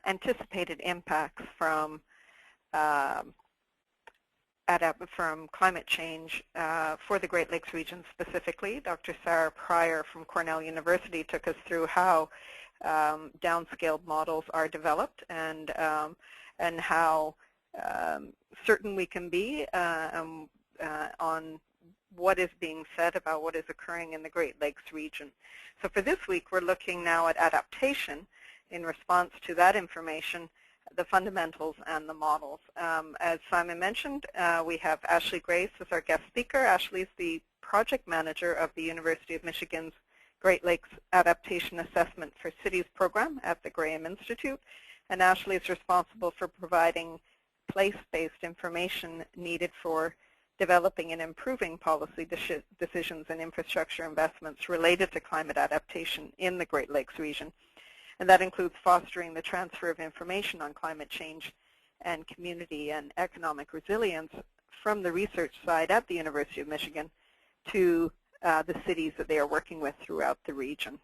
anticipated impacts from climate change for the Great Lakes region specifically. Dr. Sarah Pryor from Cornell University took us through how downscaled models are developed and how certain we can be on what is being said about what is occurring in the Great Lakes region. So for this week, we're looking now at adaptation in response to that information, the fundamentals and the models. As Simon mentioned, we have Ashlee Grace as our guest speaker. Ashlee is the project manager of the University of Michigan's Great Lakes Adaptation Assessment for Cities program at the Graham Institute. And Ashlee is responsible for providing place-based information needed for developing and improving policy decisions and infrastructure investments related to climate adaptation in the Great Lakes region. And that includes fostering the transfer of information on climate change and community and economic resilience from the research side at the University of Michigan to the cities that they are working with throughout the region.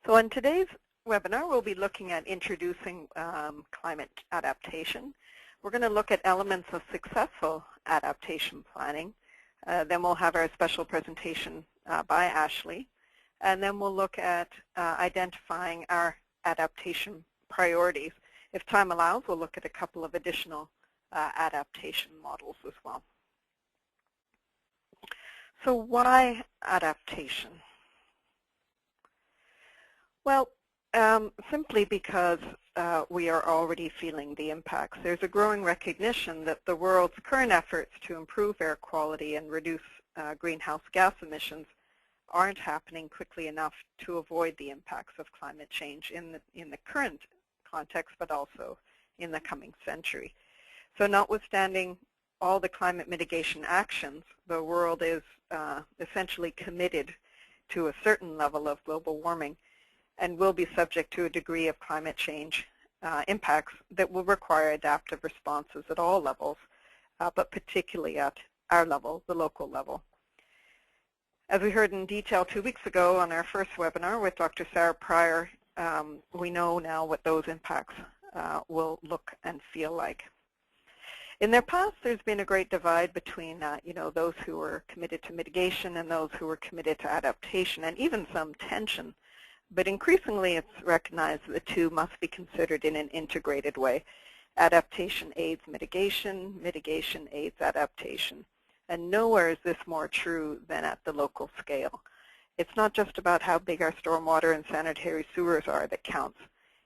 So in today's webinar, we'll be looking at introducing climate adaptation. We're going to look at elements of successful adaptation planning. Then we'll have our special presentation by Ashlee. And then we'll look at identifying our adaptation priorities. If time allows, we'll look at a couple of additional adaptation models as well. So why adaptation? Well, simply because we are already feeling the impacts. There's a growing recognition that the world's current efforts to improve air quality and reduce greenhouse gas emissions aren't happening quickly enough to avoid the impacts of climate change in the current context, but also in the coming century. So notwithstanding all the climate mitigation actions, the world is essentially committed to a certain level of global warming and will be subject to a degree of climate change impacts that will require adaptive responses at all levels, but particularly at our level, the local level. As we heard in detail 2 weeks ago on our first webinar with Dr. Sarah Pryor, we know now what those impacts will look and feel like. In their past, there's been a great divide between those who were committed to mitigation and those who were committed to adaptation, and even some tension. But increasingly, it's recognized that the two must be considered in an integrated way. Adaptation aids mitigation, mitigation aids adaptation. And nowhere is this more true than at the local scale. It's not just about how big our stormwater and sanitary sewers are that counts.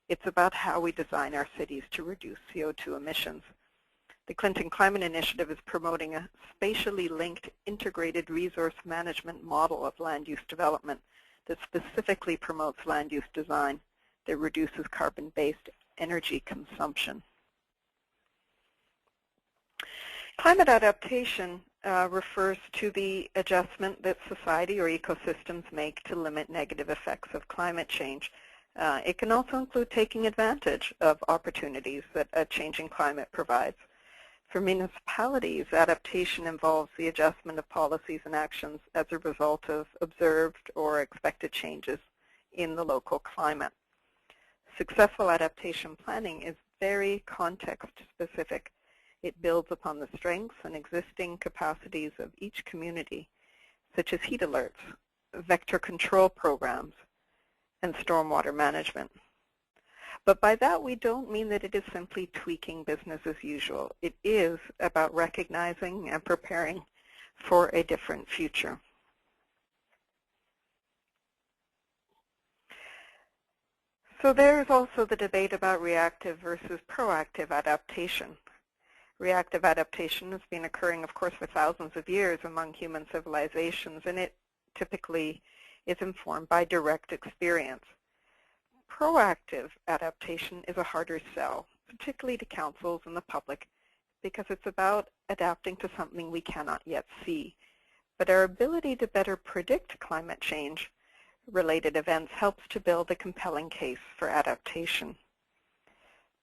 It's about how we design our cities to reduce CO2 emissions. The Clinton Climate Initiative is promoting a spatially linked integrated resource management model of land use development that specifically promotes land use design that reduces carbon-based energy consumption. Climate adaptation refers to the adjustment that society or ecosystems make to limit negative effects of climate change. It can also include taking advantage of opportunities that a changing climate provides. For municipalities, adaptation involves the adjustment of policies and actions as a result of observed or expected changes in the local climate. Successful adaptation planning is very context-specific. It builds upon the strengths and existing capacities of each community, such as heat alerts, vector control programs, and stormwater management. But by that, we don't mean that it is simply tweaking business as usual. It is about recognizing and preparing for a different future. So there's also the debate about reactive versus proactive adaptation. Reactive adaptation has been occurring, of course, for thousands of years among human civilizations, and it typically is informed by direct experience. Proactive adaptation is a harder sell, particularly to councils and the public, because it's about adapting to something we cannot yet see. But our ability to better predict climate change-related events helps to build a compelling case for adaptation.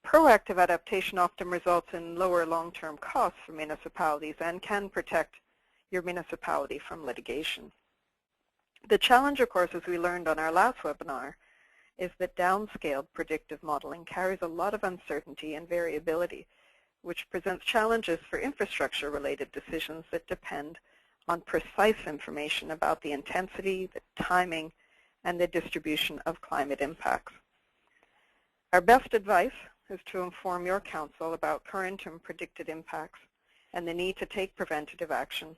Proactive adaptation often results in lower long-term costs for municipalities and can protect your municipality from litigation. The challenge, of course, as we learned on our last webinar, is that downscaled predictive modeling carries a lot of uncertainty and variability, which presents challenges for infrastructure-related decisions that depend on precise information about the intensity, the timing, and the distribution of climate impacts. Our best advice is to inform your council about current and predicted impacts and the need to take preventative action.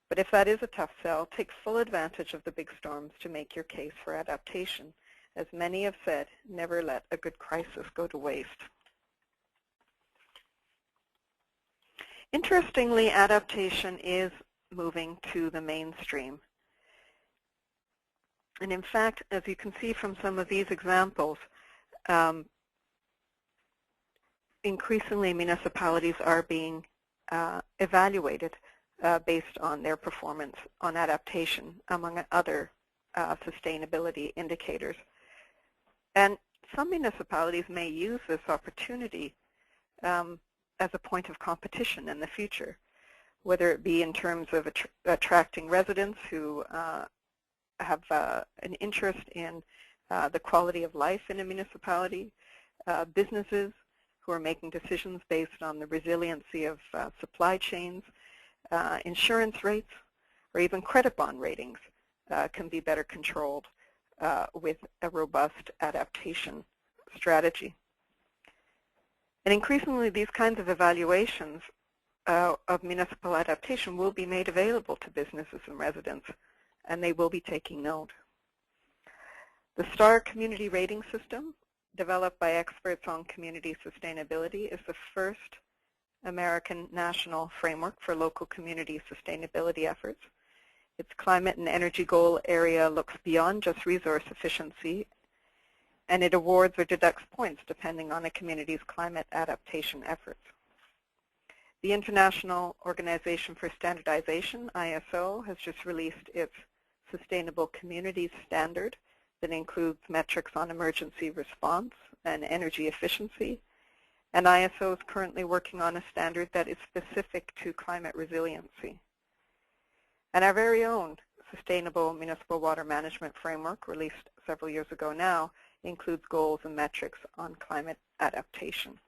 But if that is a tough sell, take full advantage of the big storms to make your case for adaptation. As many have said, never let a good crisis go to waste. Interestingly, adaptation is moving to the mainstream. And in fact, as you can see from some of these examples, increasingly municipalities are being evaluated based on their performance on adaptation, among other sustainability indicators. And some municipalities may use this opportunity as a point of competition in the future, whether it be in terms of attracting residents who have an interest in the quality of life in a municipality, businesses who are making decisions based on the resiliency of supply chains, insurance rates, or even credit bond ratings can be better controlled with a robust adaptation strategy. And increasingly, these kinds of evaluations of municipal adaptation will be made available to businesses and residents, and they will be taking note. The STAR community rating system, developed by experts on community sustainability, is the first American national framework for local community sustainability efforts. Its climate and energy goal area looks beyond just resource efficiency, and it awards or deducts points depending on a community's climate adaptation efforts. The International Organization for Standardization, ISO, has just released its Sustainable Communities Standard that includes metrics on emergency response and energy efficiency. And ISO is currently working on a standard that is specific to climate resiliency. And our very own Sustainable Municipal Water Management Framework, released several years ago now, includes goals and metrics on climate adaptation.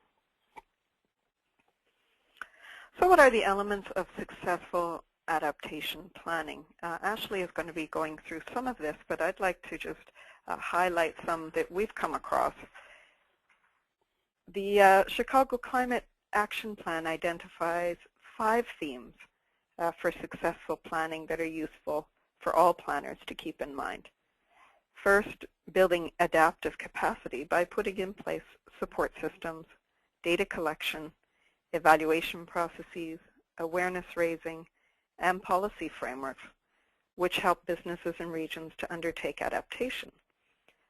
So what are the elements of successful adaptation planning? Ashlee is going to be going through some of this, but I'd like to just highlight some that we've come across. The Chicago Climate Action Plan identifies 5 themes for successful planning that are useful for all planners to keep in mind. First, building adaptive capacity by putting in place support systems, data collection, evaluation processes, awareness raising, and policy frameworks, which help businesses and regions to undertake adaptation.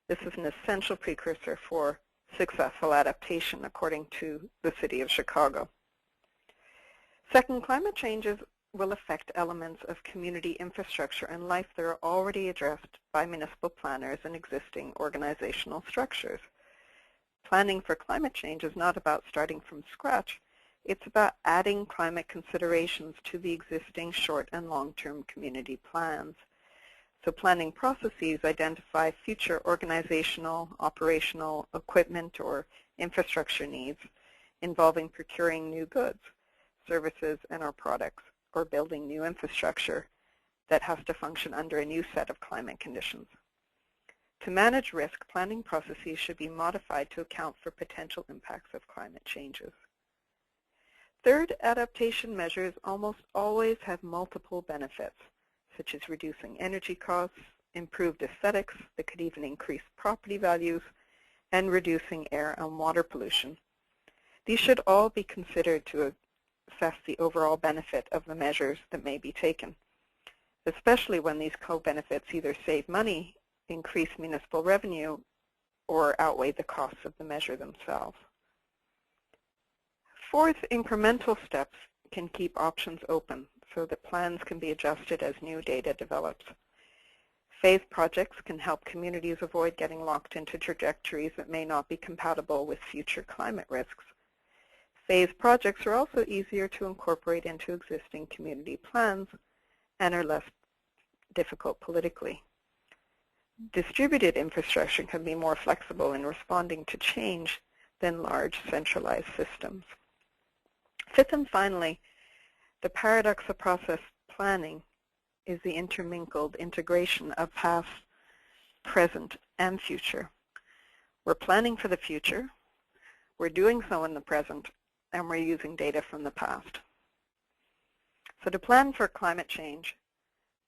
This is an essential precursor for successful adaptation, according to the City of Chicago. Second, climate changes will affect elements of community infrastructure and life that are already addressed by municipal planners and existing organizational structures. Planning for climate change is not about starting from scratch. It's about adding climate considerations to the existing short and long-term community plans. So planning processes identify future organizational, operational, equipment, or infrastructure needs involving procuring new goods, services, and or products, or building new infrastructure that has to function under a new set of climate conditions. To manage risk, planning processes should be modified to account for potential impacts of climate changes. Third, adaptation measures almost always have multiple benefits, such as reducing energy costs, improved aesthetics that could even increase property values, and reducing air and water pollution. These should all be considered to assess the overall benefit of the measures that may be taken, especially when these co-benefits either save money, increase municipal revenue, or outweigh the costs of the measure themselves. Fourth, incremental steps can keep options open so that plans can be adjusted as new data develops. Phased projects can help communities avoid getting locked into trajectories that may not be compatible with future climate risks. Phased projects are also easier to incorporate into existing community plans and are less difficult politically. Distributed infrastructure can be more flexible in responding to change than large centralized systems. Fifth and finally, the paradox of process planning is the intermingled integration of past, present, and future. We're planning for the future, we're doing so in the present, and we're using data from the past. So to plan for climate change,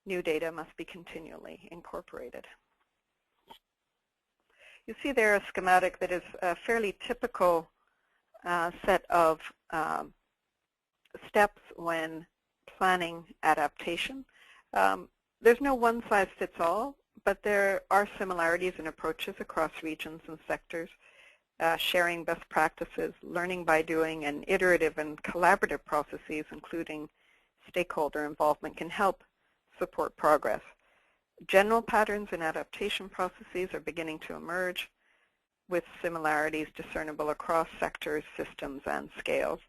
new data must be continually incorporated. You see there a schematic that is a fairly typical set of steps when planning adaptation. There's no one-size-fits-all, but there are similarities in approaches across regions and sectors. Sharing best practices, learning by doing, and iterative and collaborative processes, including stakeholder involvement, can help support progress. General patterns in adaptation processes are beginning to emerge, with similarities discernible across sectors, systems, and scales.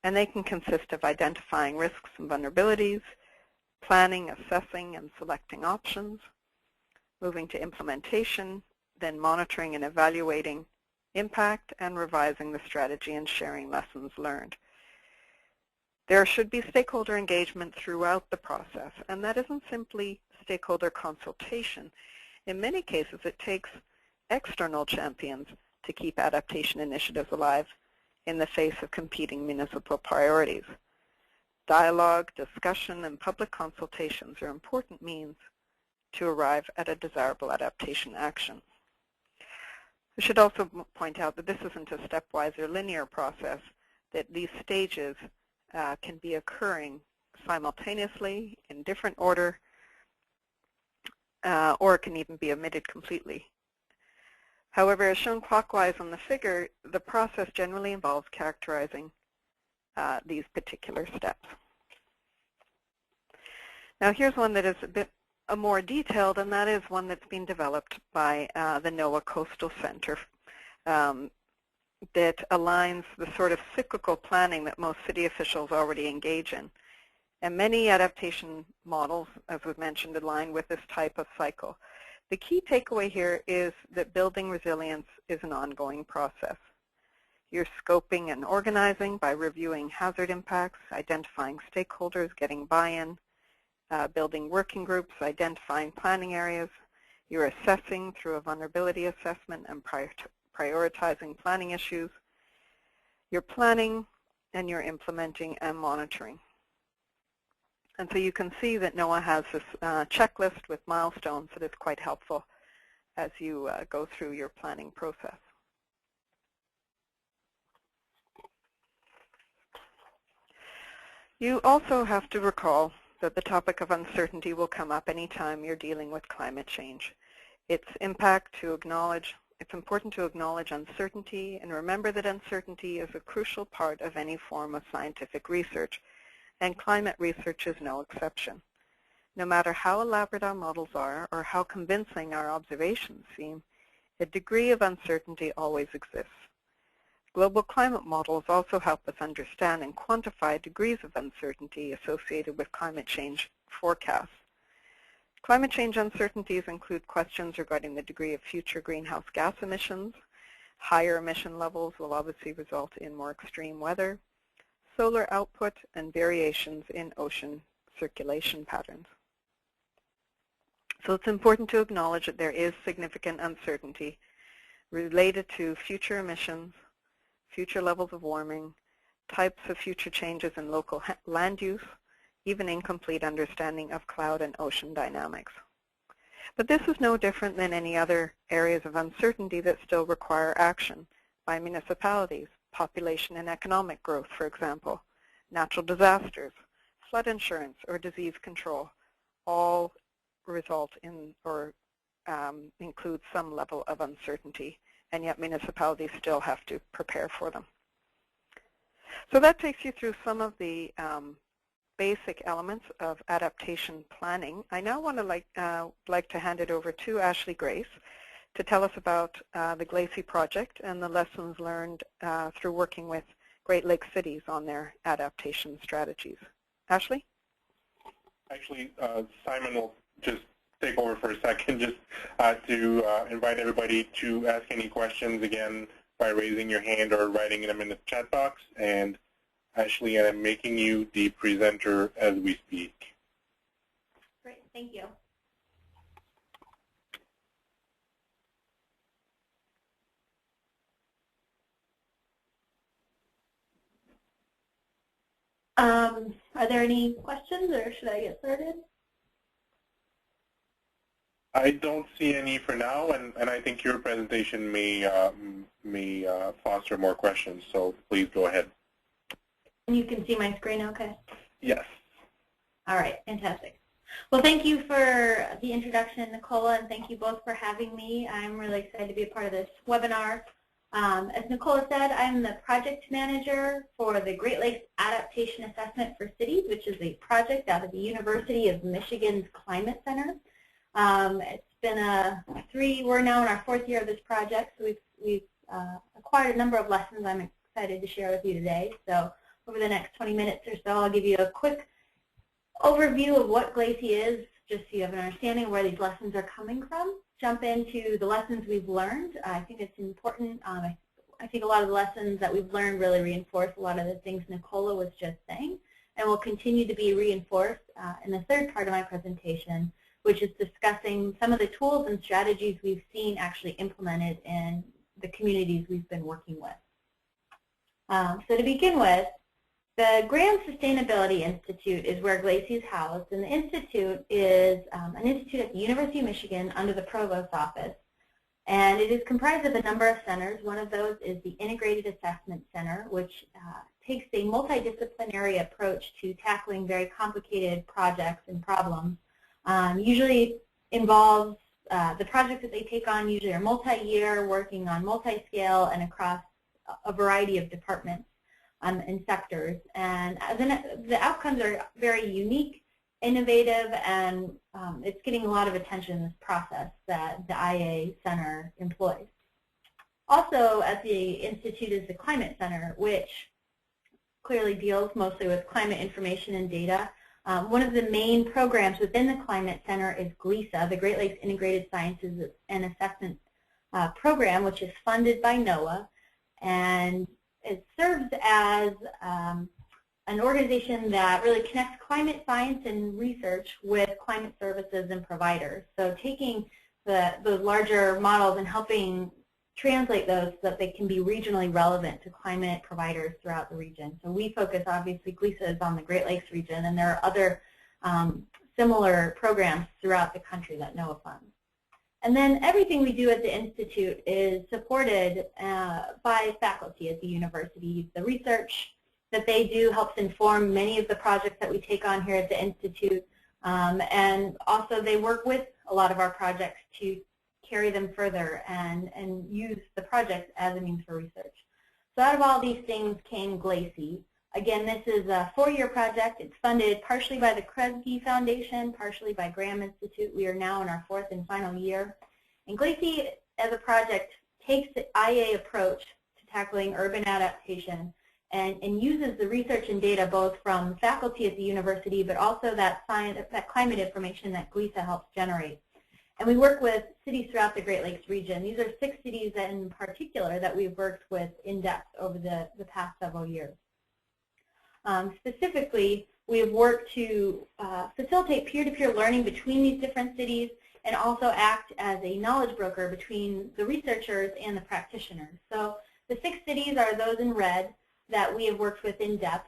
And they can consist of identifying risks and vulnerabilities, planning, assessing, and selecting options, moving to implementation, then monitoring and evaluating impact, and revising the strategy and sharing lessons learned. There should be stakeholder engagement throughout the process, and that isn't simply stakeholder consultation. In many cases, it takes external champions to keep adaptation initiatives alive in the face of competing municipal priorities. Dialogue, discussion, and public consultations are important means to arrive at a desirable adaptation action. I should also point out that this isn't a stepwise or linear process, that these stages can be occurring simultaneously in different order, or it can even be omitted completely. However, as shown clockwise on the figure, the process generally involves characterizing these particular steps. Now here's one that is a bit more detailed, and that is one that's been developed by the NOAA Coastal Center that aligns the sort of cyclical planning that most city officials already engage in. And many adaptation models, as we've mentioned, align with this type of cycle. The key takeaway here is that building resilience is an ongoing process. You're scoping and organizing by reviewing hazard impacts, identifying stakeholders, getting buy-in, building working groups, identifying planning areas. You're assessing through a vulnerability assessment and prioritizing planning issues. You're planning and you're implementing and monitoring. And so you can see that NOAA has this checklist with milestones that is quite helpful as you go through your planning process. You also have to recall that the topic of uncertainty will come up anytime you're dealing with climate change. Its impact to acknowledge, it's important to acknowledge uncertainty and remember that uncertainty is a crucial part of any form of scientific research, and climate research is no exception. No matter how elaborate our models are or how convincing our observations seem, a degree of uncertainty always exists. Global climate models also help us understand and quantify degrees of uncertainty associated with climate change forecasts. Climate change uncertainties include questions regarding the degree of future greenhouse gas emissions. Higher emission levels will obviously result in more extreme weather, solar output, and variations in ocean circulation patterns. So it's important to acknowledge that there is significant uncertainty related to future emissions, future levels of warming, types of future changes in local land use, even incomplete understanding of cloud and ocean dynamics. But this is no different than any other areas of uncertainty that still require action by municipalities, population and economic growth, for example, natural disasters, flood insurance, or disease control, all result in or include some level of uncertainty, and yet municipalities still have to prepare for them. So that takes you through some of the basic elements of adaptation planning. I now want to like to hand it over to Ashlee Grace to tell us about the GLAA-C project and the lessons learned through working with Great Lakes cities on their adaptation strategies. Ashlee? Actually, Simon will just take over for a second just to invite everybody to ask any questions, again, by raising your hand or writing them in the chat box. And Ashlee, I'm making you the presenter as we speak. Great, thank you. Are there any questions, or should I get started? I don't see any for now, and I think your presentation may foster more questions, so please go ahead. And you can see my screen okay? Yes. All right, fantastic. Well, thank you for the introduction, Nicola, and thank you both for having me. I'm really excited to be a part of this webinar. As Nicola said, I'm the project manager for the Great Lakes Adaptation Assessment for Cities, which is a project out of the University of Michigan's Climate Center. It's been we're now in our 4th year of this project, so we've acquired a number of lessons I'm excited to share with you today. So over the next 20 minutes or so, I'll give you a quick overview of what GLAA-C is, just so you have an understanding of where these lessons are coming from. Jump into the lessons we've learned. I think it's important. I think a lot of the lessons that we've learned really reinforce a lot of the things Nicola was just saying, and will continue to be reinforced in the third part of my presentation, which is discussing some of the tools and strategies we've seen actually implemented in the communities we've been working with. So to begin with, the Graham Sustainability Institute is where GLAA-C is housed, and the institute is an institute at the University of Michigan under the Provost's office. And it is comprised of a number of centers. One of those is the Integrated Assessment Center, which takes a multidisciplinary approach to tackling very complicated projects and problems. Usually involves, the projects that they take on usually are multi-year, working on multi-scale and across a variety of departments and sectors. And the outcomes are very unique, innovative, and it's getting a lot of attention in this process that the IA Center employs. Also at the Institute is the Climate Center, which clearly deals mostly with climate information and data. One of the main programs within the Climate Center is GLAA-C, the Great Lakes Integrated Sciences and Assessment Program, which is funded by NOAA, and it serves as an organization that really connects climate science and research with climate services and providers. So taking those larger models and helping translate those so that they can be regionally relevant to climate providers throughout the region. So we focus, obviously, GLAA-C is on the Great Lakes region, and there are other similar programs throughout the country that NOAA funds. And then everything we do at the Institute is supported by faculty at the university. The research that they do helps inform many of the projects that we take on here at the Institute, and also they work with a lot of our projects to carry them further and use the project as a means for research. So out of all these things came GLAA-C. Again, this is a 4-year project. It's funded partially by the Kresge Foundation, partially by Graham Institute. We are now in our 4th and final year. And GLAA-C as a project takes the IA approach to tackling urban adaptation and uses the research and data both from faculty at the university, but also that climate information that GLAA-C helps generate. And we work with cities throughout the Great Lakes region. These are 6 cities in particular that we've worked with in depth over the past several years. Specifically, we have worked to facilitate peer-to-peer learning between these different cities and also act as a knowledge broker between the researchers and the practitioners. So the 6 cities are those in red that we have worked with in depth.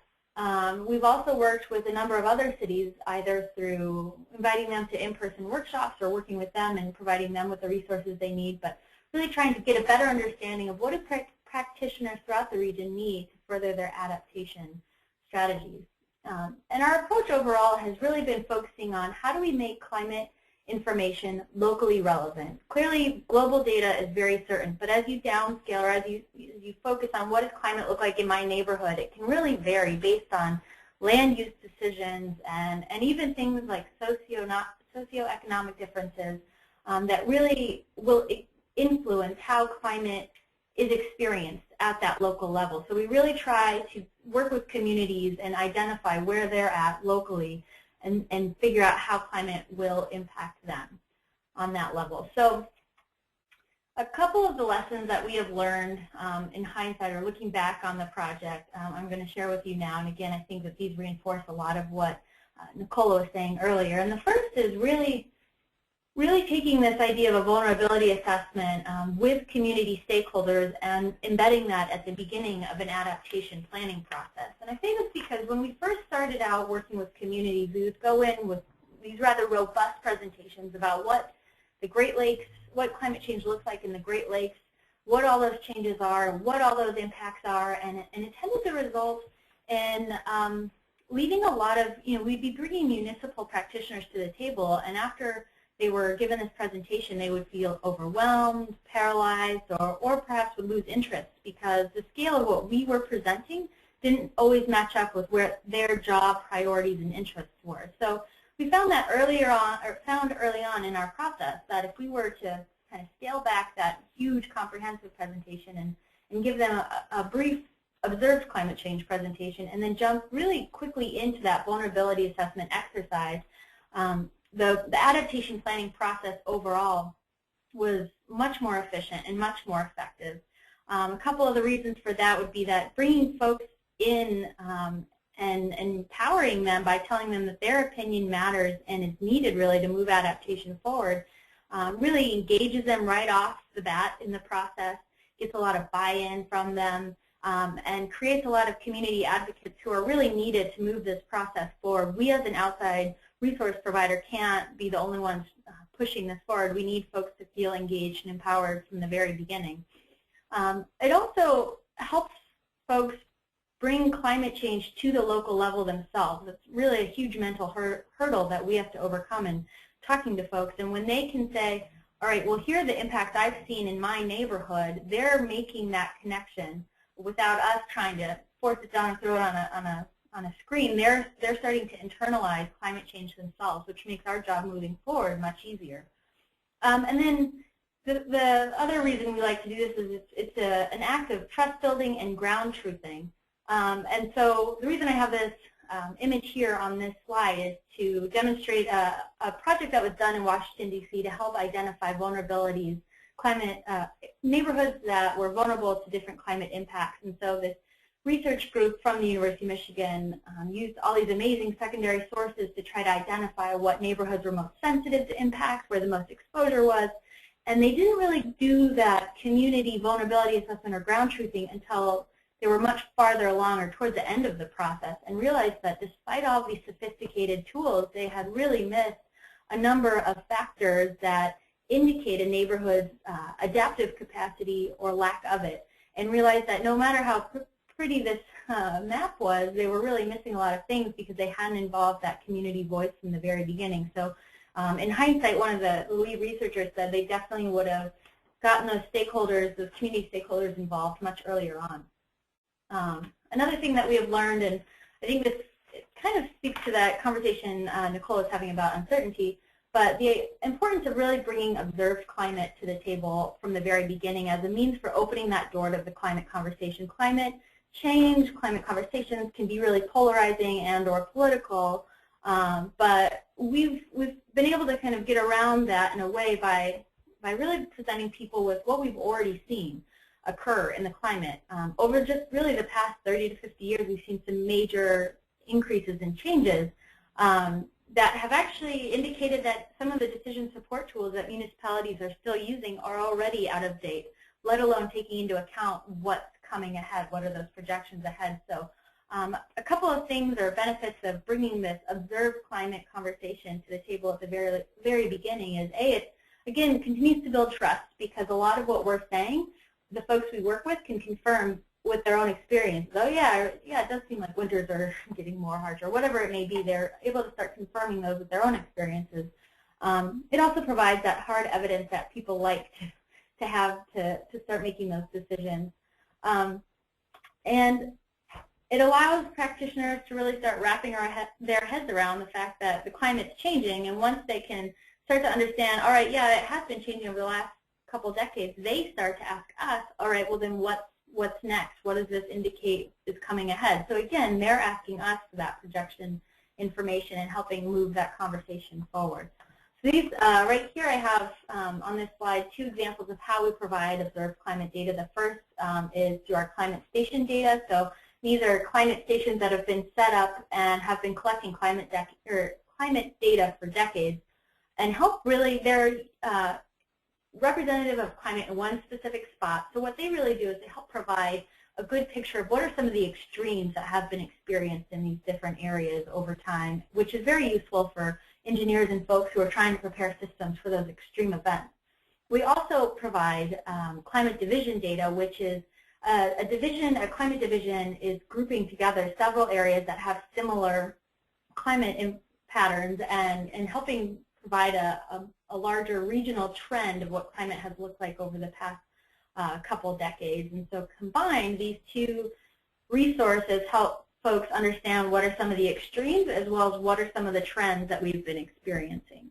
We've also worked with a number of other cities, either through inviting them to in-person workshops or working with them and providing them with the resources they need, but really trying to get a better understanding of what do practitioners throughout the region need to further their adaptation strategies. And our approach overall has really been focusing on how do we make climate information locally relevant. Clearly, global data is very certain, but as you downscale or as you focus on what does climate look like in my neighborhood, it can really vary based on land use decisions and even things like socioeconomic differences that really will influence how climate is experienced at that local level. So we really try to work with communities and identify where they're at locally and figure out how climate will impact them. on that level. So a couple of the lessons that we have learned in hindsight, or looking back on the project, I'm going to share with you now. And again, I think that these reinforce a lot of what Nicola was saying earlier. And the first is really taking this idea of a vulnerability assessment with community stakeholders and embedding that at the beginning of an adaptation planning process. And I say this because when we first started out working with communities, we would go in with these rather robust presentations about what the Great Lakes, what climate change looks like in the Great Lakes, what all those changes are, what all those impacts are, and it tended to result in leaving a lot of, we'd be bringing municipal practitioners to the table, and after they were given this presentation, they would feel overwhelmed, paralyzed, or perhaps would lose interest because the scale of what we were presenting didn't always match up with where their job priorities and interests were. So we found that early on in our process that if we were to kind of scale back that huge comprehensive presentation and give them a brief observed climate change presentation and then jump really quickly into that vulnerability assessment exercise, the adaptation planning process overall was much more efficient and much more effective. A couple of the reasons for that would be that bringing folks in and empowering them by telling them that their opinion matters and is needed really to move adaptation forward really engages them right off the bat in the process, gets a lot of buy-in from them, and creates a lot of community advocates who are really needed to move this process forward. We as an outside resource provider can't be the only ones pushing this forward. We need folks to feel engaged and empowered from the very beginning. It also helps folks bring climate change to the local level themselves. It's really a huge mental hurdle that we have to overcome in talking to folks. And when they can say, all right, well, here are the impacts I've seen in my neighborhood, they're making that connection without us trying to force it down and throw it on a screen. They're starting to internalize climate change themselves, which makes our job moving forward much easier. And then the other reason we like to do this is it's an act of trust building and ground truthing. And so the reason I have this image here on this slide is to demonstrate a project that was done in Washington, D.C. to help identify vulnerabilities, neighborhoods that were vulnerable to different climate impacts. And so this research group from the University of Michigan used all these amazing secondary sources to try to identify what neighborhoods were most sensitive to impacts, where the most exposure was. And they didn't really do that community vulnerability assessment or ground truthing until they were much farther along or towards the end of the process, and realized that despite all these sophisticated tools, they had really missed a number of factors that indicate a neighborhood's adaptive capacity or lack of it, and realized that no matter how pretty this map was, they were really missing a lot of things because they hadn't involved that community voice from the very beginning. So in hindsight, one of the lead researchers said they definitely would have gotten those stakeholders, those community stakeholders involved much earlier on. Another thing that we have learned, and I think this kind of speaks to that conversation Nicole was having about uncertainty, but the importance of really bringing observed climate to the table from the very beginning as a means for opening that door to the climate conversation. Climate change, climate conversations can be really polarizing and or political, but we've been able to kind of get around that in a way by really presenting people with what we've already seen occur in the climate. Over just really the past 30 to 50 years, we've seen some major increases and changes that have actually indicated that some of the decision support tools that municipalities are still using are already out of date, let alone taking into account what's coming ahead, what are those projections ahead. So a couple of things or benefits of bringing this observed climate conversation to the table at the very beginning is, A, it again continues to build trust, because a lot of what we're saying, the folks we work with can confirm with their own experience. Oh yeah, it does seem like winters are getting more harsh, or whatever it may be. They're able to start confirming those with their own experiences. It also provides that hard evidence that people like to have to start making those decisions. And it allows practitioners to really start wrapping their heads around the fact that the climate's changing, and once they can start to understand, all right, yeah, it has been changing over the last couple decades, they start to ask us, all right, well then what's next? What does this indicate is coming ahead? So again, they're asking us for that projection information and helping move that conversation forward. So these, right here I have on this slide 2 examples of how we provide observed climate data. The first is through our climate station data. So these are climate stations that have been set up and have been collecting climate data for decades and help really, they're representative of climate in one specific spot. So what they really do is they help provide a good picture of what are some of the extremes that have been experienced in these different areas over time, which is very useful for engineers and folks who are trying to prepare systems for those extreme events. We also provide climate division data, which is a climate division is grouping together several areas that have similar climate patterns and helping provide a larger regional trend of what climate has looked like over the past couple decades. And so combined, these 2 resources help folks understand what are some of the extremes as well as what are some of the trends that we've been experiencing.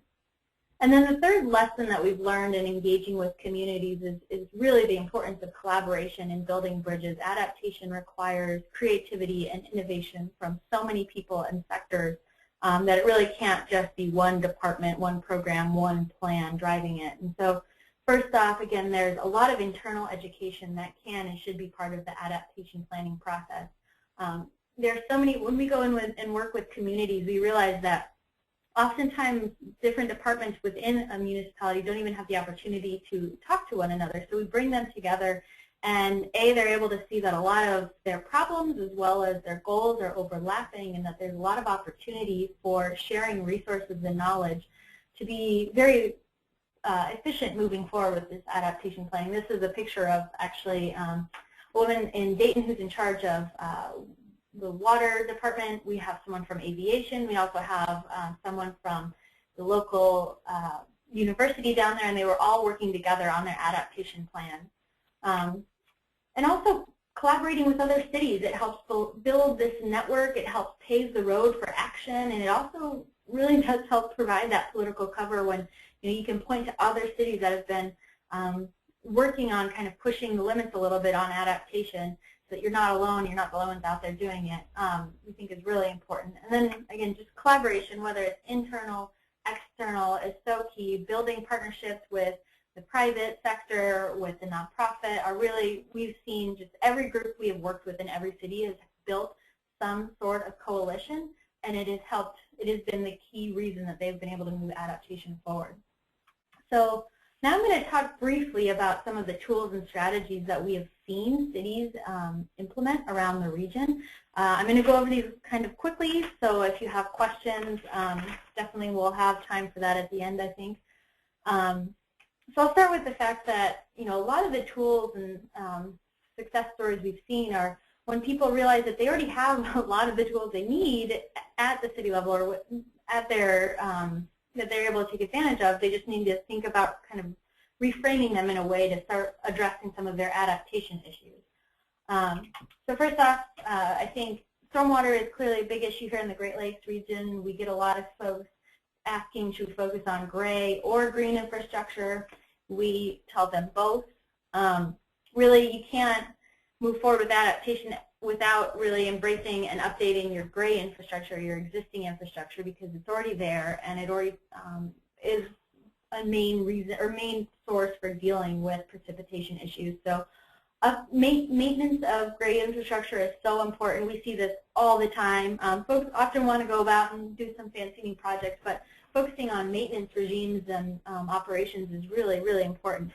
And then the third lesson that we've learned in engaging with communities is really the importance of collaboration in building bridges. Adaptation requires creativity and innovation from so many people and sectors that it really can't just be one department, one program, one plan driving it. And so first off, again, there's a lot of internal education that can and should be part of the adaptation planning process. There's so many, when we go in and work with communities, we realize that oftentimes different departments within a municipality don't even have the opportunity to talk to one another. So we bring them together and they're able to see that a lot of their problems as well as their goals are overlapping and that there's a lot of opportunity for sharing resources and knowledge to be very efficient moving forward with this adaptation planning. This is a picture of actually a woman in Dayton who's in charge of the water department. We have someone from aviation. We also have someone from the local university down there, and they were all working together on their adaptation plan. And also collaborating with other cities. It helps build this network. It helps pave the road for action, and it also really does help provide that political cover when you can point to other cities that have been working on kind of pushing the limits a little bit on adaptation, so that you're not alone, you're not the only ones out there doing it, we think is really important. And then, again, just collaboration, whether it's internal, external, is so key. Building partnerships with the private sector, with the nonprofit, are really, we've seen just every group we have worked with in every city has built some sort of coalition, and it has helped, it has been the key reason that they've been able to move adaptation forward. So now I'm going to talk briefly about some of the tools and strategies that we have seen cities implement around the region. I'm going to go over these kind of quickly, so if you have questions, definitely we'll have time for that at the end, I think. So I'll start with the fact that, a lot of the tools and success stories we've seen are when people realize that they already have a lot of the tools they need at the city level or at their that they're able to take advantage of. They just need to think about kind of reframing them in a way to start addressing some of their adaptation issues. So first off, I think stormwater is clearly a big issue here in the Great Lakes region. We get a lot of folks asking to focus on gray or green infrastructure. We tell them both. Really, you can't move forward with adaptation without really embracing and updating your gray infrastructure, your existing infrastructure, because it's already there and it already is a main reason or main source for dealing with precipitation issues. So maintenance of gray infrastructure is so important. We see this all the time. Folks often want to go about and do some fancy new projects, but focusing on maintenance regimes and operations is really, really important.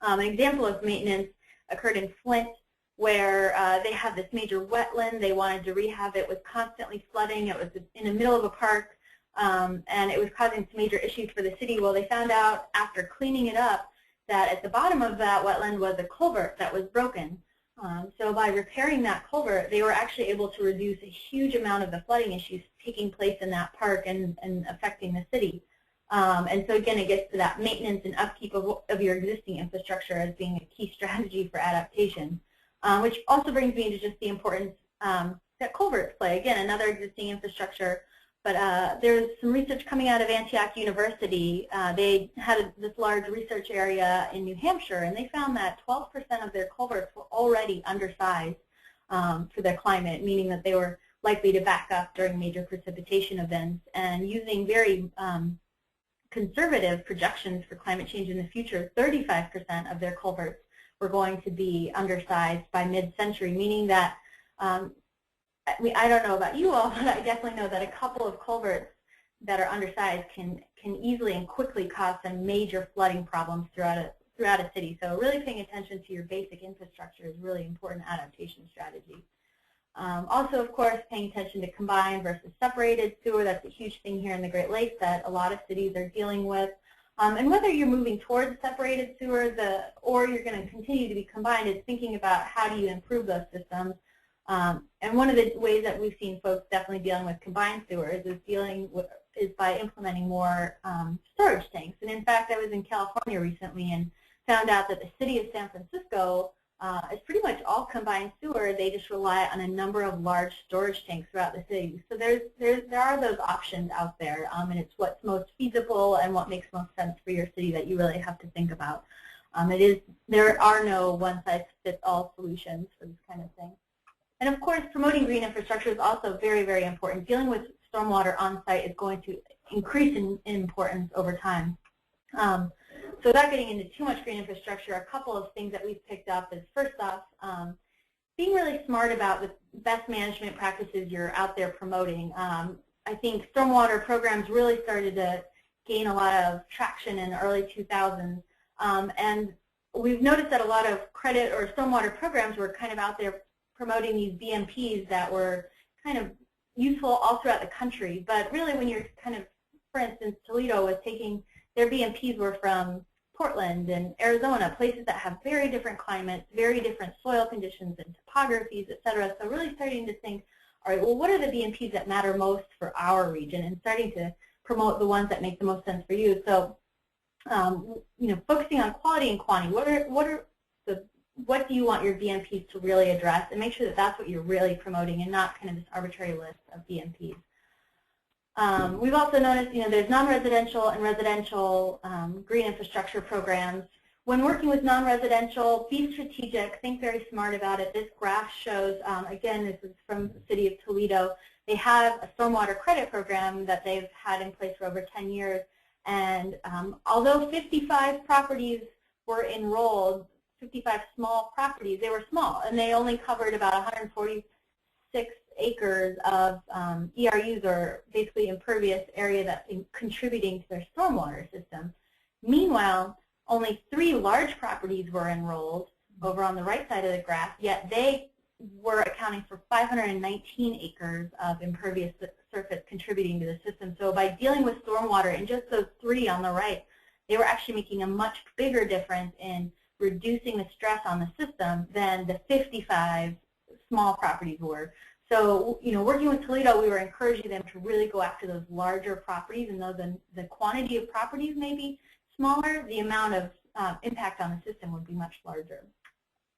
An example of maintenance occurred in Flint, where they had this major wetland. They wanted to rehab it. It was constantly flooding. It was in the middle of a park, and it was causing some major issues for the city. Well, they found out after cleaning it up that at the bottom of that wetland was a culvert that was broken. So by repairing that culvert, they were actually able to reduce a huge amount of the flooding issues taking place in that park and affecting the city. And so again, it gets to that maintenance and upkeep of your existing infrastructure as being a key strategy for adaptation, which also brings me to just the importance that culverts play. Again, another existing infrastructure. But there's some research coming out of Antioch University. They had this large research area in New Hampshire, and they found that 12% of their culverts were already undersized for their climate, meaning that they were likely to back up during major precipitation events. And using very conservative projections for climate change in the future, 35% of their culverts were going to be undersized by mid-century, meaning that, I don't know about you all, but I definitely know that a couple of culverts that are undersized can easily and quickly cause some major flooding problems throughout a city. So really paying attention to your basic infrastructure is really important adaptation strategy. Also, of course, paying attention to combined versus separated sewer. That's a huge thing here in the Great Lakes that a lot of cities are dealing with. And whether you're moving towards separated sewer or you're going to continue to be combined, is thinking about how do you improve those systems. And one of the ways that we've seen folks definitely dealing with combined sewers is by implementing more storage tanks. And in fact, I was in California recently and found out that the city of San Francisco is pretty much all combined sewer. They just rely on a number of large storage tanks throughout the city. So there are those options out there, and it's what's most feasible and what makes most sense for your city that you really have to think about. There are no one-size-fits-all solutions for this kind of thing. And of course, promoting green infrastructure is also very, very important. Dealing with stormwater on site is going to increase in importance over time. So without getting into too much green infrastructure, a couple of things that we've picked up is, first off, being really smart about the best management practices you're out there promoting. I think stormwater programs really started to gain a lot of traction in the early 2000s. And we've noticed that a lot of credit or stormwater programs were kind of out there promoting these BMPs that were kind of useful all throughout the country. But really when you're kind of, for instance, Toledo was taking, their BMPs were from Portland and Arizona, places that have very different climates, very different soil conditions and topographies, et cetera. So really starting to think, all right, well, what are the BMPs that matter most for our region, and starting to promote the ones that make the most sense for you. So, focusing on quality and quantity. What do you want your BMPs to really address, and make sure that that's what you're really promoting and not kind of this arbitrary list of BMPs. We've also noticed, there's non-residential and residential green infrastructure programs. When working with non-residential, be strategic, think very smart about it. This graph shows, again, this is from the city of Toledo. They have a stormwater credit program that they've had in place for over 10 years. And although 55 properties were enrolled, 55 small properties, they were small, and they only covered about 146 acres of ERUs, or basically impervious area, that's contributing to their stormwater system. Meanwhile, only 3 large properties were enrolled over on the right side of the graph, yet they were accounting for 519 acres of impervious surface contributing to the system. So by dealing with stormwater in just those 3 on the right, they were actually making a much bigger difference in reducing the stress on the system than the 55 small properties were. So, working with Toledo, we were encouraging them to really go after those larger properties, and though the quantity of properties may be smaller, the amount of impact on the system would be much larger.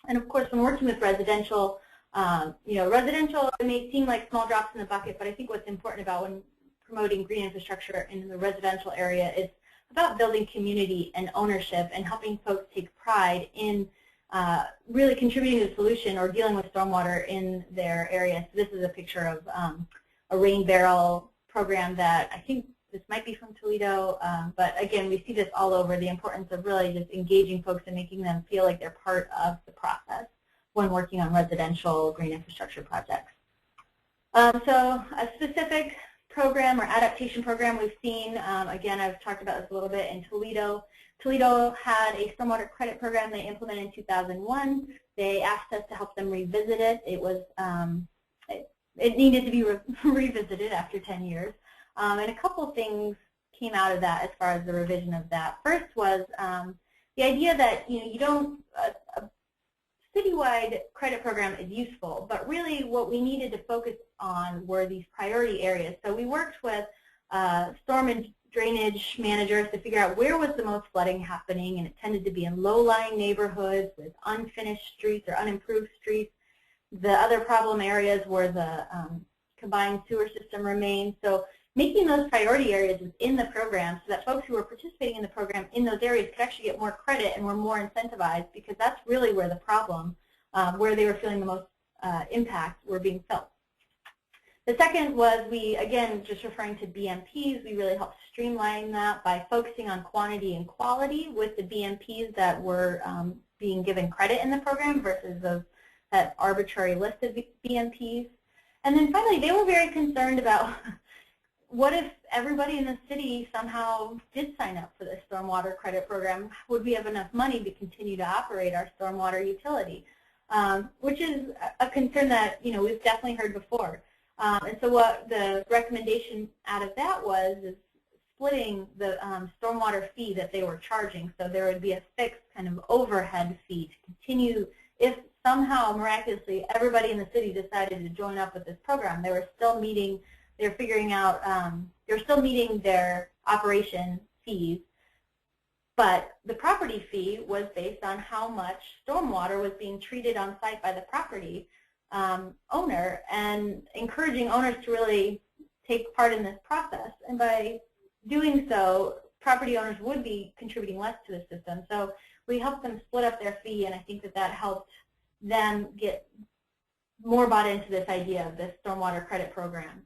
And of course, when working with residential, residential, it may seem like small drops in the bucket, but I think what's important about when promoting green infrastructure in the residential area is about building community and ownership and helping folks take pride in really contributing to the solution or dealing with stormwater in their area. So this is a picture of a rain barrel program that I think this might be from Toledo, but again, we see this all over, the importance of really just engaging folks and making them feel like they're part of the process when working on residential green infrastructure projects. So a specific program or adaptation program we've seen, again, I've talked about this a little bit in Toledo. Toledo had a stormwater credit program they implemented in 2001. They asked us to help them revisit it. It was it needed to be revisited after 10 years. And a couple of things came out of that as far as the revision of that. First was the idea that a citywide credit program is useful, but really what we needed to focus on were these priority areas. So we worked with storm and drainage managers to figure out where was the most flooding happening, and it tended to be in low-lying neighborhoods with unfinished streets or unimproved streets. The other problem areas where the combined sewer system remained. So making those priority areas within the program so that folks who were participating in the program in those areas could actually get more credit and were more incentivized, because that's really where the problem, where they were feeling the most impact, were being felt. The second was again, just referring to BMPs, we really helped streamline that by focusing on quantity and quality with the BMPs that were being given credit in the program versus that arbitrary list of BMPs. And then finally, they were very concerned about what if everybody in the city somehow did sign up for this stormwater credit program? Would we have enough money to continue to operate our stormwater utility? Which is a concern that we've definitely heard before. And so what the recommendation out of that was is splitting the stormwater fee that they were charging. So there would be a fixed kind of overhead fee to continue. If somehow miraculously everybody in the city decided to join up with this program, they were still meeting. They're figuring out they're still meeting their operation fees, but the property fee was based on how much stormwater was being treated on site by the property owner, and encouraging owners to really take part in this process. And by doing so, property owners would be contributing less to the system. So we helped them split up their fee, and I think that helped them get more bought into this idea of this stormwater credit program.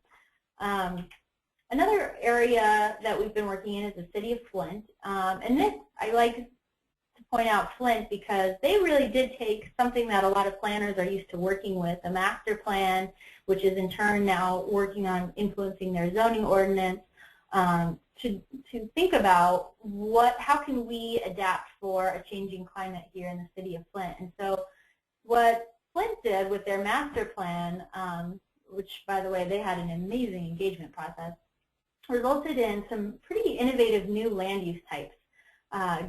Another area that we've been working in is the city of Flint, and this I like to point out Flint because they really did take something that a lot of planners are used to working with, a master plan, which is in turn now working on influencing their zoning ordinance, to think about how can we adapt for a changing climate here in the city of Flint. And so what Flint did with their master plan, which, by the way, they had an amazing engagement process, resulted in some pretty innovative new land use types,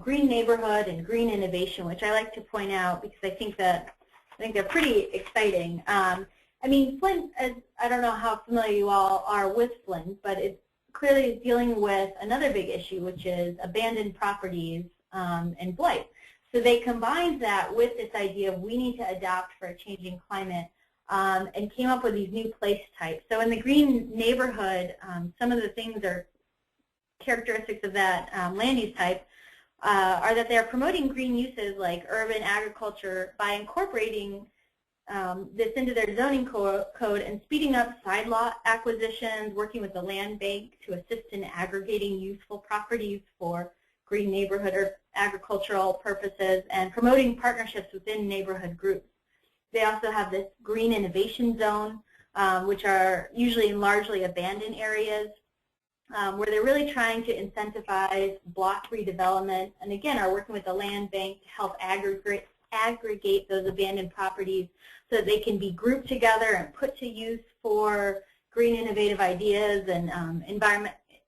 green neighborhood and green innovation, which I like to point out because I think they're pretty exciting. I mean, Flint, I don't know how familiar you all are with Flint, but it clearly is dealing with another big issue, which is abandoned properties and blight. So they combined that with this idea of we need to adapt for a changing climate, and came up with these new place types. So in the green neighborhood, some of the things or characteristics of that land use type are that they're promoting green uses like urban agriculture by incorporating this into their zoning code and speeding up side lot acquisitions, working with the land bank to assist in aggregating useful properties for green neighborhood or agricultural purposes, and promoting partnerships within neighborhood groups. They also have this green innovation zone, which are usually in largely abandoned areas, where they're really trying to incentivize block redevelopment, and again are working with the land bank to help aggregate those abandoned properties so that they can be grouped together and put to use for green innovative ideas and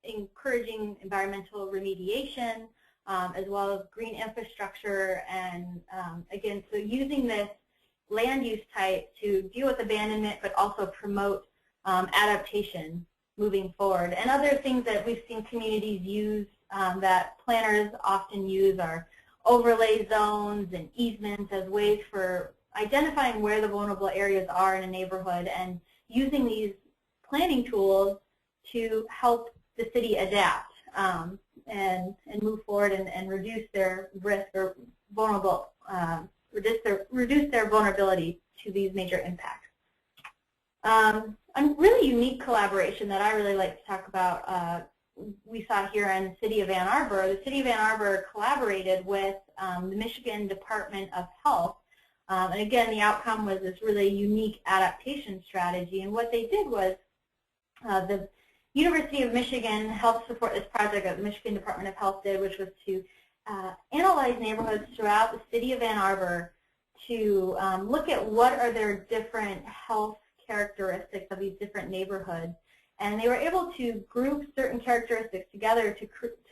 encouraging environmental remediation, as well as green infrastructure. And again, so using this land use type to deal with abandonment, but also promote adaptation moving forward. And other things that we've seen communities use that planners often use are overlay zones and easements as ways for identifying where the vulnerable areas are in a neighborhood, and using these planning tools to help the city adapt and move forward and reduce their risk or reduce their vulnerability to these major impacts. A really unique collaboration that I really like to talk about we saw here in the city of Ann Arbor. The city of Ann Arbor collaborated with the Michigan Department of Health, and again the outcome was this really unique adaptation strategy. And what they did was the University of Michigan helped support this project that the Michigan Department of Health did, which was to analyze neighborhoods throughout the city of Ann Arbor to look at what are their different health characteristics of these different neighborhoods. And they were able to group certain characteristics together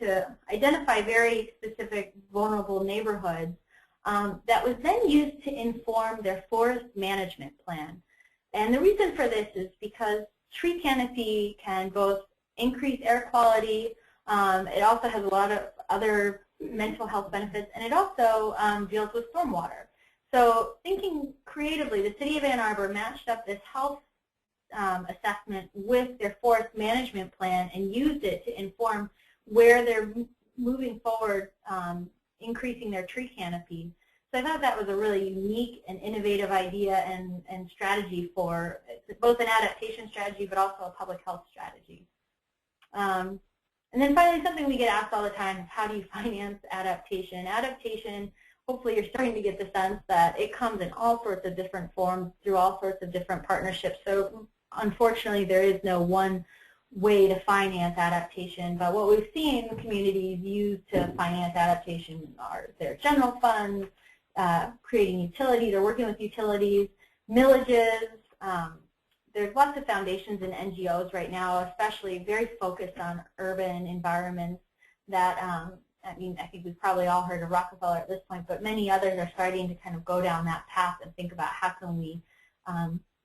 to identify very specific vulnerable neighborhoods that was then used to inform their forest management plan. And the reason for this is because tree canopy can both increase air quality, it also has a lot of other mental health benefits, and it also deals with stormwater. So thinking creatively, the city of Ann Arbor matched up this health assessment with their forest management plan and used it to inform where they're moving forward, increasing their tree canopy. So I thought that was a really unique and innovative idea and strategy for both an adaptation strategy but also a public health strategy. And then finally, something we get asked all the time is how do you finance adaptation? Adaptation, hopefully you're starting to get the sense that it comes in all sorts of different forms through all sorts of different partnerships. So unfortunately, there is no one way to finance adaptation, but what we've seen communities use to finance adaptation are their general funds, creating utilities or working with utilities, millages. There's lots of foundations and NGOs right now, especially very focused on urban environments that, I mean, I think we've probably all heard of Rockefeller at this point, but many others are starting to kind of go down that path and think about how can we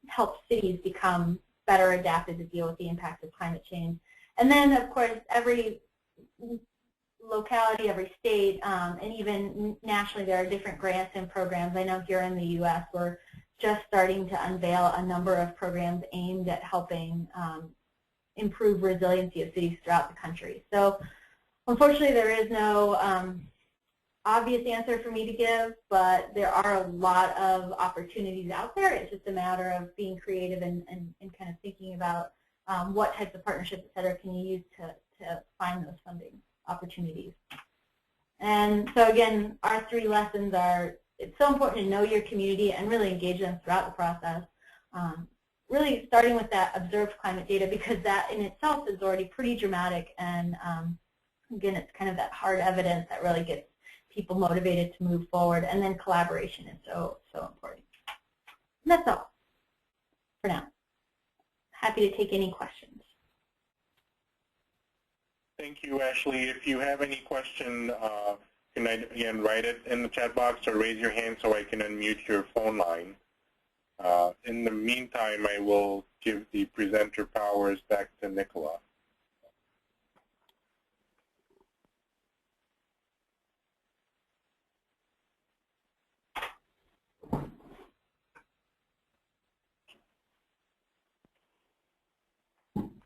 help cities become better adapted to deal with the impact of climate change. And then, of course, every locality, every state, and even nationally, there are different grants and programs. I know here in the U.S. we're just starting to unveil a number of programs aimed at helping improve resiliency of cities throughout the country. So unfortunately, there is no obvious answer for me to give, but there are a lot of opportunities out there. It's just a matter of being creative and kind of thinking about what types of partnerships, et cetera, can you use to find those funding opportunities. And so again, our 3 lessons are, it's so important to know your community and really engage them throughout the process. Really starting with that observed climate data, because that in itself is already pretty dramatic, and again, it's kind of that hard evidence that really gets people motivated to move forward, and then collaboration is so important. And that's all for now. Happy to take any questions. Thank you, Ashlee. If you have any question, can I again write it in the chat box or raise your hand so I can unmute your phone line. In the meantime, I will give the presenter powers back to Nicola.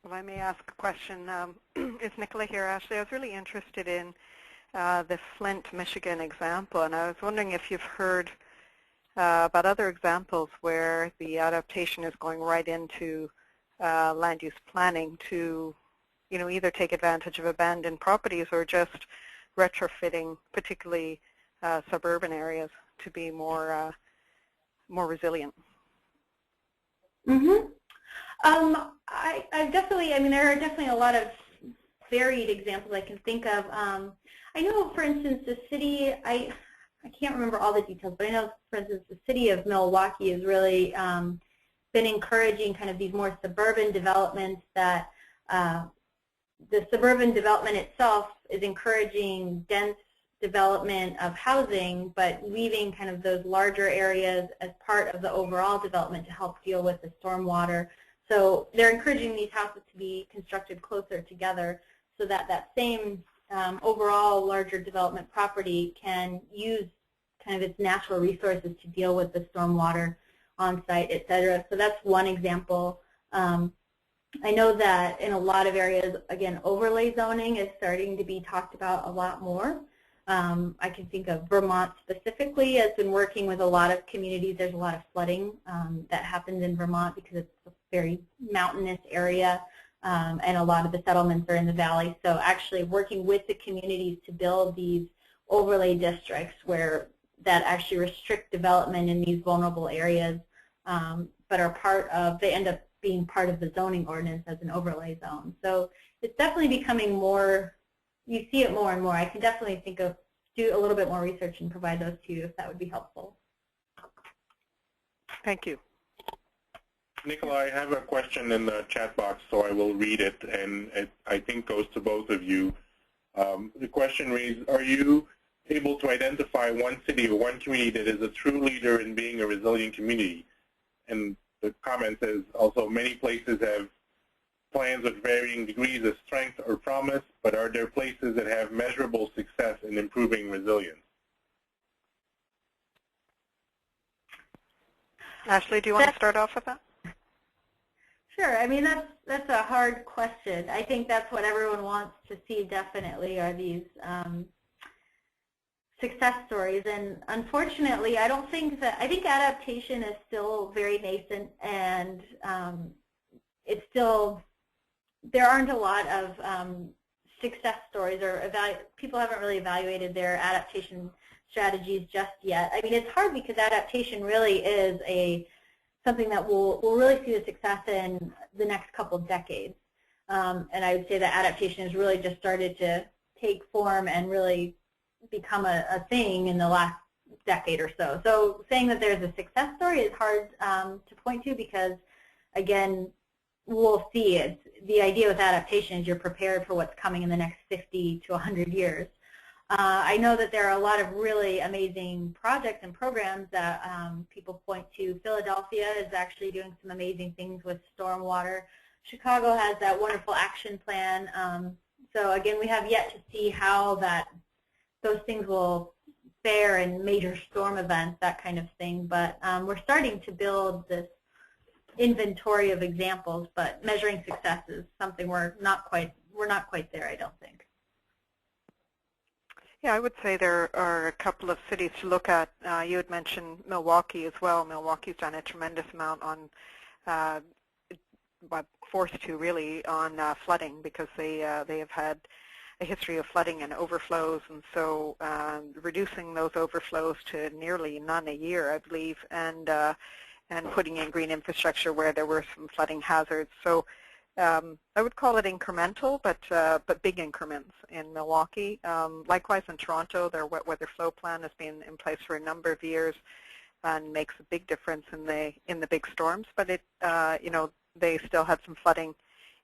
Well, I may ask a question. Is Nicola here, Ashlee? I was really interested in the Flint, Michigan example, and I was wondering if you've heard about other examples where the adaptation is going right into land use planning to, you know, either take advantage of abandoned properties or just retrofitting, particularly suburban areas, to be more resilient. Mm-hmm. I definitely, I mean, there are definitely a lot of varied examples I can think of. I know, for instance, the city, I can't remember all the details, but I know, for instance, the city of Milwaukee has really been encouraging kind of these more suburban developments that the suburban development itself is encouraging dense development of housing, but leaving kind of those larger areas as part of the overall development to help deal with the stormwater. So they're encouraging these houses to be constructed closer together so that that same overall larger development property can use kind of its natural resources to deal with the stormwater on site, et cetera. So that's one example. I know that in a lot of areas, again, overlay zoning is starting to be talked about a lot more. I can think of Vermont specifically has been working with a lot of communities. There's a lot of flooding that happens in Vermont because it's a very mountainous area, and a lot of the settlements are in the valley. So actually working with the communities to build these overlay districts where that actually restrict development in these vulnerable areas, but are part of, they end up being part of the zoning ordinance as an overlay zone. So it's definitely becoming more, you see it more and more. I can definitely think of, do a little bit more research and provide those to you if that would be helpful. Thank you. Nicola, I have a question in the chat box, so I will read it, and it, I think, goes to both of you. The question reads, are you able to identify one city or one community that is a true leader in being a resilient community? And the comment says also, many places have plans with varying degrees of strength or promise, but are there places that have measurable success in improving resilience? Ashlee, do you want to start off with that? Sure. I mean, that's a hard question. I think that's what everyone wants to see, definitely, are these success stories, and unfortunately I think adaptation is still very nascent, and it's still, there aren't a lot of success stories, or people haven't really evaluated their adaptation strategies just yet. I mean, it's hard because adaptation really is something that we'll really see the success in the next couple of decades. And I would say that adaptation has really just started to take form and really become a thing in the last decade or so. So saying that there's a success story is hard to point to, because, again, we'll see. The idea with adaptation is you're prepared for what's coming in the next 50 to 100 years. I know that there are a lot of really amazing projects and programs that people point to. Philadelphia is actually doing some amazing things with stormwater. Chicago has that wonderful action plan. So again, we have yet to see how those things will fare in major storm events, that kind of thing. But we're starting to build this inventory of examples, but measuring success is something we're not quite there, I don't think. Yeah, I would say there are a couple of cities to look at. You had mentioned Milwaukee as well. Milwaukee's done a tremendous amount on, forced to really, on flooding, because they have had a history of flooding and overflows, and so reducing those overflows to nearly none a year, I believe, and putting in green infrastructure where there were some flooding hazards. So I would call it incremental, but big increments in Milwaukee. Likewise in Toronto, their wet weather flow plan has been in place for a number of years and makes a big difference in the big storms. But it, you know, they still had some flooding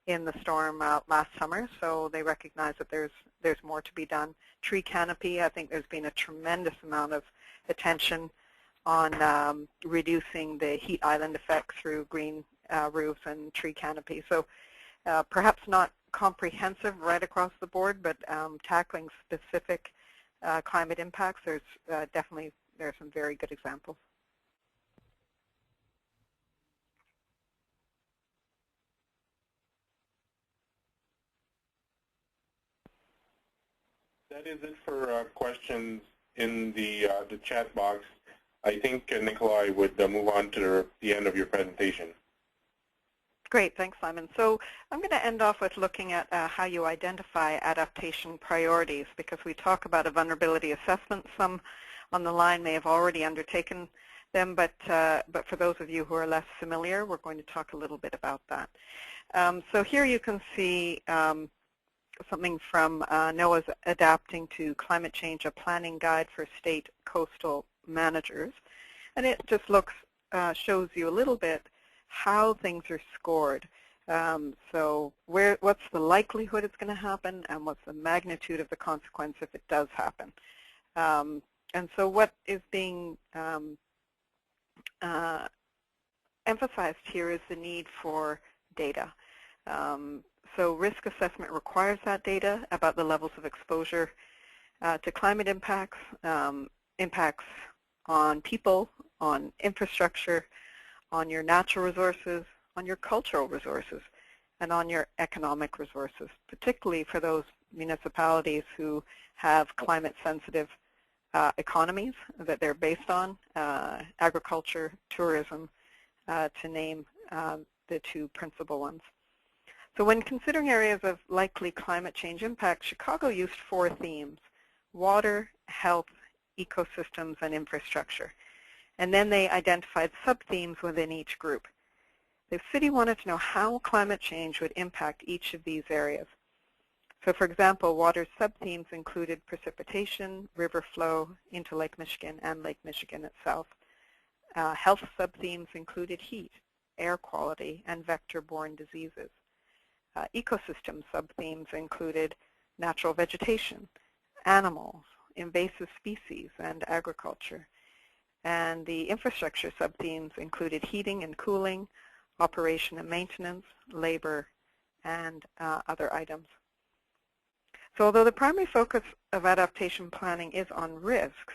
in the storm last summer, so they recognize that there's more to be done. Tree canopy, I think there's been a tremendous amount of attention on reducing the heat island effect through green roofs and tree canopy. So perhaps not comprehensive right across the board, but tackling specific climate impacts, there are some very good examples. That is it for questions in the chat box. I think, Nicola, would move on to the end of your presentation. Great, thanks, Simon. So I'm going to end off with looking at how you identify adaptation priorities, because we talk about a vulnerability assessment. Some on the line may have already undertaken them, but for those of you who are less familiar, we're going to talk a little bit about that. So here you can see something from NOAA's Adapting to Climate Change, a planning guide for state coastal managers, and it just shows you a little bit how things are scored. So what's the likelihood it's going to happen, and what's the magnitude of the consequence if it does happen. And so what is being emphasized here is the need for data. So risk assessment requires that data about the levels of exposure to climate impacts, impacts on people, on infrastructure, on your natural resources, on your cultural resources, and on your economic resources, particularly for those municipalities who have climate-sensitive economies that they're based on, agriculture, tourism, to name the two principal ones. So when considering areas of likely climate change impact, Chicago used 4 themes: water, health, ecosystems, and infrastructure. And then they identified sub-themes within each group. The city wanted to know how climate change would impact each of these areas. So for example, water sub-themes included precipitation, river flow into Lake Michigan and Lake Michigan itself. Health sub-themes included heat, air quality, and vector-borne diseases. Ecosystem sub-themes included natural vegetation, animals, invasive species, and agriculture. And the infrastructure sub-themes included heating and cooling, operation and maintenance, labor, and other items. So although the primary focus of adaptation planning is on risks,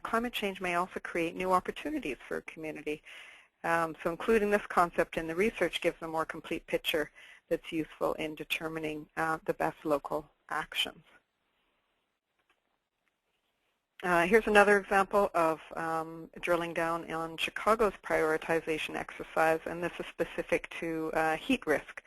climate change may also create new opportunities for a community. So including this concept in the research gives a more complete picture that's useful in determining the best local actions. Here's another example of drilling down on Chicago's prioritization exercise, and this is specific to heat risk.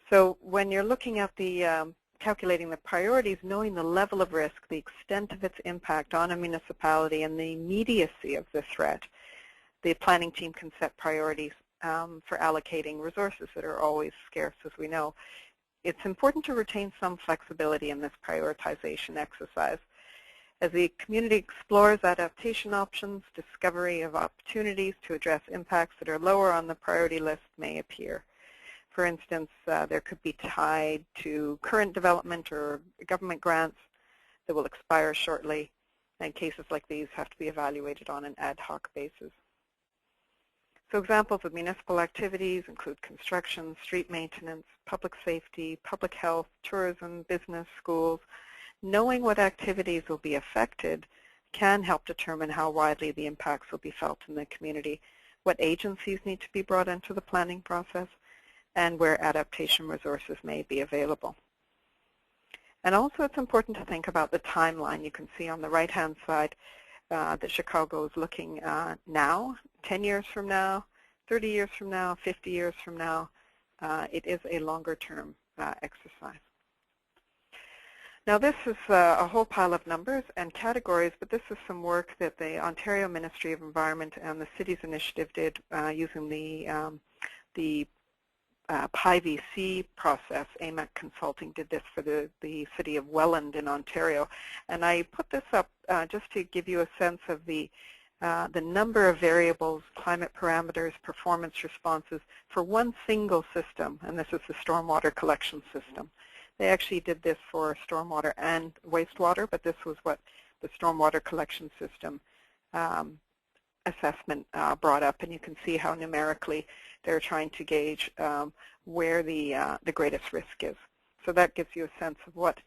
So when you're looking at the calculating the priorities, knowing the level of risk, the extent of its impact on a municipality, and the immediacy of the threat, the planning team can set priorities for allocating resources that are always scarce, as we know. It's important to retain some flexibility in this prioritization exercise. As the community explores adaptation options, discovery of opportunities to address impacts that are lower on the priority list may appear. For instance, there could be tied to current development or government grants that will expire shortly, and cases like these have to be evaluated on an ad hoc basis. So examples of municipal activities include construction, street maintenance, public safety, public health, tourism, business, schools. Knowing what activities will be affected can help determine how widely the impacts will be felt in the community, what agencies need to be brought into the planning process, and where adaptation resources may be available. And also it's important to think about the timeline. You can see on the right-hand side that Chicago is looking now, 10 years from now, 30 years from now, 50 years from now. It is a longer-term exercise. Now this is a whole pile of numbers and categories, but this is some work that the Ontario Ministry of Environment and the Cities Initiative did using the PIVC process. AMAC Consulting did this for the city of Welland in Ontario. And I put this up just to give you a sense of the number of variables, climate parameters, performance responses for one single system, and this is the stormwater collection system. They actually did this for stormwater and wastewater, but this was what the stormwater collection system assessment brought up, and you can see how numerically they're trying to gauge where the greatest risk is. So that gives you a sense of what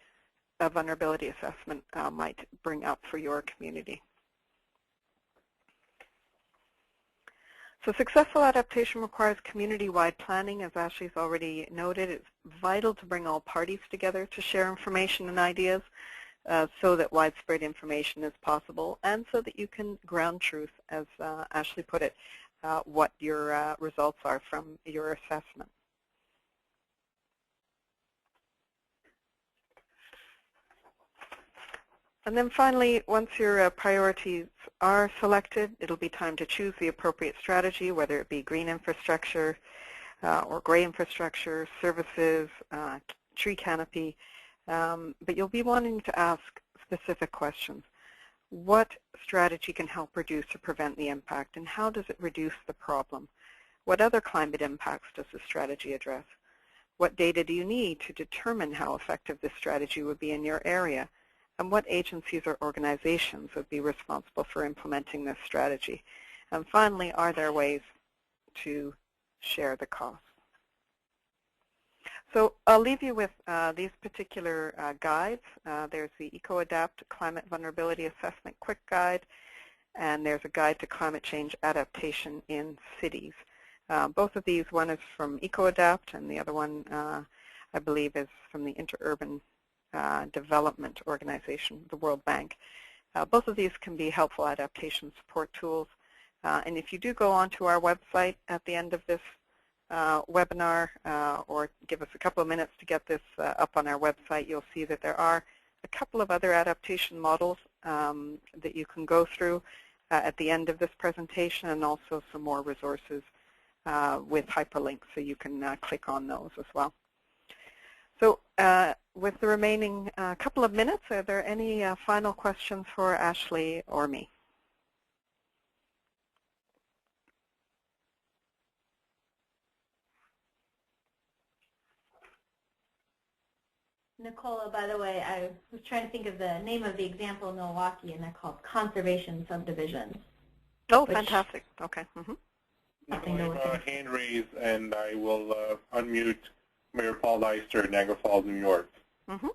a vulnerability assessment might bring up for your community. So successful adaptation requires community-wide planning, as Ashlee's already noted. It's vital to bring all parties together to share information and ideas so that widespread information is possible and so that you can ground truth, as Ashlee put it, what your results are from your assessment. And then finally, once your priorities are selected, it'll be time to choose the appropriate strategy, whether it be green infrastructure or gray infrastructure, services, tree canopy. But you'll be wanting to ask specific questions. What strategy can help reduce or prevent the impact, and how does it reduce the problem? What other climate impacts does the strategy address? What data do you need to determine how effective this strategy would be in your area? And what agencies or organizations would be responsible for implementing this strategy? And finally, are there ways to share the cost? So I'll leave you with these particular guides. There's the EcoAdapt Climate Vulnerability Assessment Quick Guide, and there's a guide to climate change adaptation in cities. Both of these, one is from EcoAdapt, and the other one, I believe, is from the Interurban Development Organization, the World Bank. Both of these can be helpful adaptation support tools. And if you do go onto our website at the end of this webinar, or give us a couple of minutes to get this up on our website, you'll see that there are a couple of other adaptation models that you can go through at the end of this presentation, and also some more resources with hyperlinks, so you can click on those as well. So with the remaining couple of minutes, are there any final questions for Ashlee or me? Nicola, by the way, I was trying to think of the name of the example in Milwaukee, and they're called conservation subdivisions. Oh, fantastic. Okay. Mm-hmm. I have a hand raised, and I will unmute Mayor Paul Leister, Niagara Falls, New York. Mm-hmm.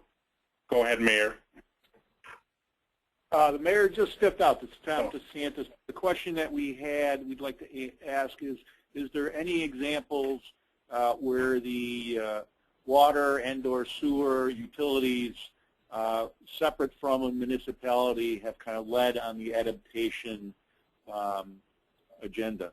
Go ahead, Mayor. The mayor just stepped out. It's Tom DeSantis. The question that we'd like to ask is there any examples where the water and/or sewer utilities separate from a municipality, have kind of led on the adaptation agenda?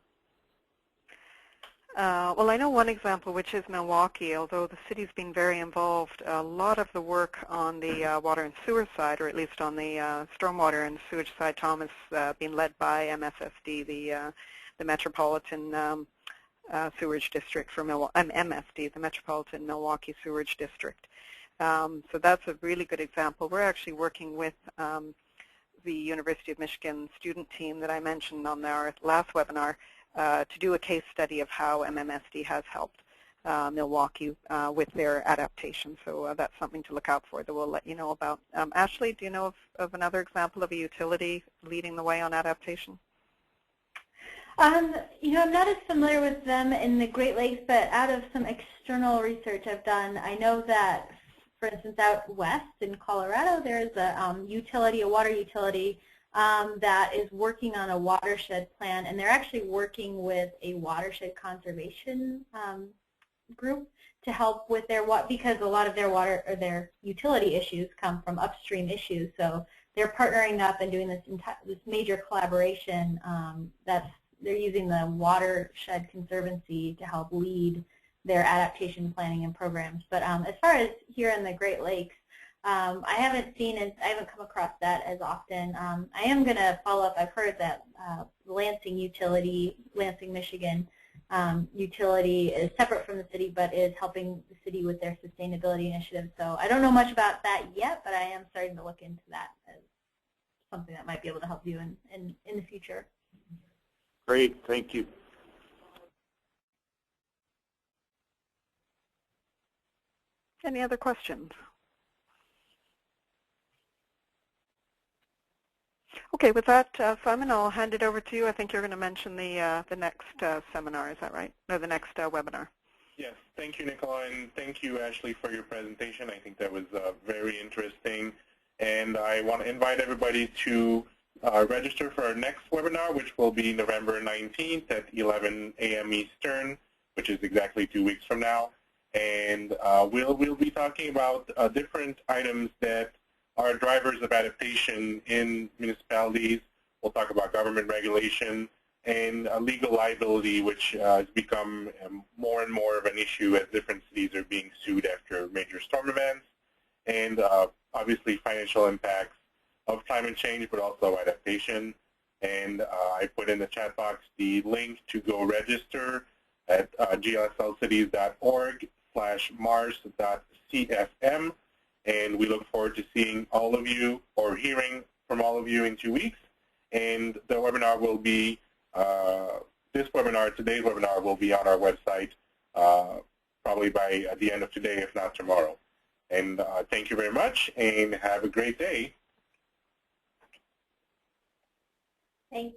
Well, I know one example, which is Milwaukee. Although the city's been very involved, a lot of the work on the water and sewer side, or at least on the stormwater and sewage side, Tom, has been led by MSSD, the Metropolitan Sewerage District for MSD, the Metropolitan Milwaukee Sewerage District. So that's a really good example. We're actually working with the University of Michigan student team that I mentioned on our last webinar to do a case study of how MMSD has helped Milwaukee with their adaptation. So that's something to look out for that we'll let you know about. Ashlee, do you know of another example of a utility leading the way on adaptation? You know, I'm not as familiar with them in the Great Lakes, but out of some external research I've done, I know that, for instance, out west in Colorado, there's a utility, a water utility, that is working on a watershed plan, and they're actually working with a watershed conservation group to help with their water, because a lot of their water or their utility issues come from upstream issues. So they're partnering up and doing this major collaboration. They're using the Watershed Conservancy to help lead their adaptation planning and programs. But as far as here in the Great Lakes, I haven't come across that as often. I am going to follow up. I've heard that Lansing utility, Lansing, Michigan utility is separate from the city, but is helping the city with their sustainability initiative. So I don't know much about that yet, but I am starting to look into that as something that might be able to help you in the future. Great, thank you. Any other questions? Okay, with that, Simon, I'll hand it over to you. I think you're going to mention the next seminar, is that right? No, the next webinar. Yes, thank you, Nicola, and thank you, Ashlee, for your presentation. I think that was very interesting. And I want to invite everybody to register for our next webinar, which will be November 19th at 11 a.m. Eastern, which is exactly 2 weeks from now. And we'll be talking about different items that are drivers of adaptation in municipalities. We'll talk about government regulation and legal liability, which has become more and more of an issue as different cities are being sued after major storm events, and obviously financial impacts of climate change, but also adaptation. And I put in the chat box the link to go register at glslcities.org/mars.cfm. And we look forward to seeing all of you or hearing from all of you in 2 weeks. And the webinar will be, today's webinar will be on our website probably by the end of today, if not tomorrow. And thank you very much, and have a great day. Thanks.